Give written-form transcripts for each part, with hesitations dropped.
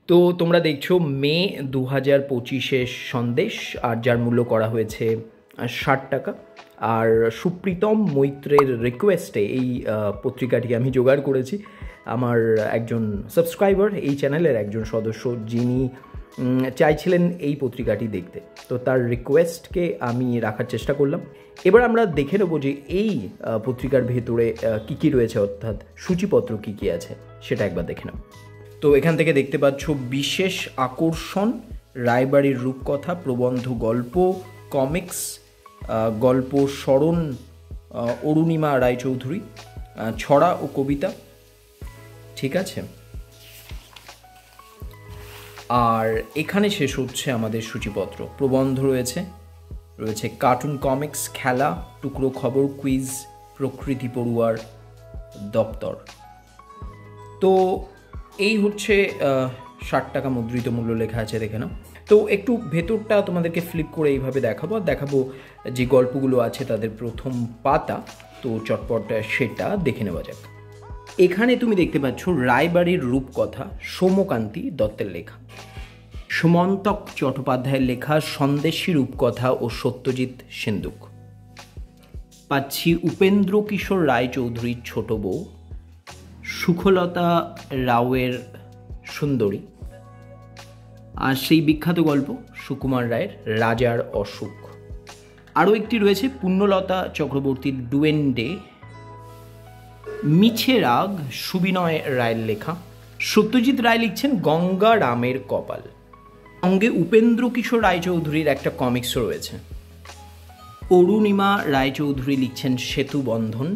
তো তোমরা দেখছো মে 2025-এর সন্দেশ, আর যার মূল্য করা হয়েছে 60 টাকা। আর সুপ্রীতম মৈত্রের রিকোয়েস্টে এই পত্রিকাটি আমি জোগাড় করেছি। আমার একজন সাবস্ক্রাইবার, এই চ্যানেলের একজন সদস্য, যিনি চাইছিলেন এই পত্রিকাটি দেখতে, তো তার রিকোয়েস্টকে আমি রাখার চেষ্টা করলাম। এবার আমরা দেখে নেব যে এই পত্রিকার ভেতরে কী কী রয়েছে, অর্থাৎ সূচিপত্র কী কী আছে সেটা একবার দেখে নেব। তো এখান থেকে দেখতে পাচ্ছ বিশেষ আকর্ষণ, রায়বাড়ির রূপকথা, প্রবন্ধ, গল্প, কমিক্স, গল্প স্মরণ অরুণিমা রায়চৌধুরী, ছড়া ও কবিতা, ঠিক আছে। আর এখানে শেষ হচ্ছে আমাদের সূচিপত্র। প্রবন্ধ রয়েছে কার্টুন, কমিক্স, খেলা, টুকরো খবর, কুইজ, প্রকৃতি পড়ুয়ার দপ্তর। তো এই হচ্ছে 60 টাকা মুদ্রিত মূল্য লেখা আছে, দেখে নাও। তো একটু ভেতরটা তোমাদেরকে ফ্লিপ করে এইভাবে দেখাবো যে গল্পগুলো আছে তাদের প্রথম পাতা। তো চটপট সেটা দেখে নেওয়া যাক। এখানে তুমি দেখতে পাচ্ছ রায়বাড়ির রূপকথা, সৌম্যকান্তি দত্তের লেখা, সুমন্তক চট্টোপাধ্যায়ের লেখা সন্দেশী রূপকথা ও সত্যজিৎ সেনদুক। পাচ্ছি উপেন্দ্র কিশোর রায়চৌধুরীর ছোট বউ, সুখলতা রাওয়ের সুন্দরী, আর সেই বিখ্যাত গল্প সুকুমার রায়ের রাজার অসুখ। আরও একটি রয়েছে পুণ্যলতা চক্রবর্তীর ডুয়েন্ডে, মিছে রাগ সুবিনয় রায়ের লেখা। সত্যজিৎ রায় লিখছেন গঙ্গা রামের কপাল। সঙ্গে উপেন্দ্র কিশোর রায়চৌধুরীর একটা কমিক্স রয়েছে। অরুণিমা রায়চৌধুরী লিখছেন সেতু বন্ধন।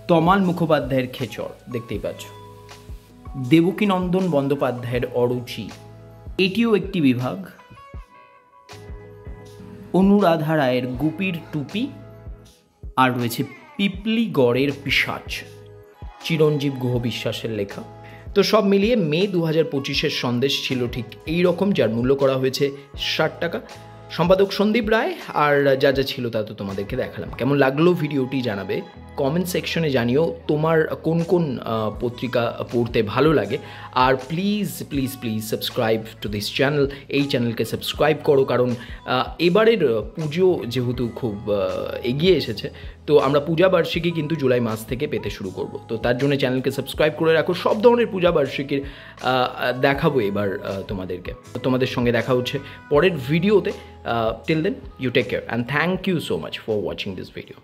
তমাল মুখোপাধ্যায়ের খেচর, দেখতেই পাচ্ছ। দেবকীনন্দন বন্দ্যোপাধ্যায়ের অরুচি, এটিও একটি বিভাগ। অনুরাধা রায়ের গুপির টুপি, আর রয়েছে পিপলিগড়ের পিশাচ, চিরঞ্জীব গুহ বিশ্বাসের লেখা। তো সব মিলিয়ে মে 2025-এর সন্দেশ ছিল ঠিক এই রকম, যার মূল্য করা হয়েছে 60 টাকা। সম্পাদক সন্দীপ রায়, আর যা যা ছিল তা তো তোমাদেরকে দেখালাম। কেমন লাগলো ভিডিওটি জানাবে, কমেন্ট সেকশনে জানিও তোমার কোন কোন পত্রিকা পড়তে ভালো লাগে। আর please please please subscribe to this channel. এই চ্যানেলকে সাবস্ক্রাইব করো, কারণ এবারের পুজো যেহেতু খুব এগিয়ে এসেছে, তো আমরা পূজাবার্ষিকী কিন্তু জুলাই মাস থেকে পেতে শুরু করব। তো তার জন্য চ্যানেলকে সাবস্ক্রাইব করে রাখো। সব ধরনের পূজাবার্ষিকীর দেখাবো এবার তোমাদেরকে। তোমাদের সঙ্গে দেখা হচ্ছে পরের ভিডিওতে। Till then, you take care and thank you so much for watching this video.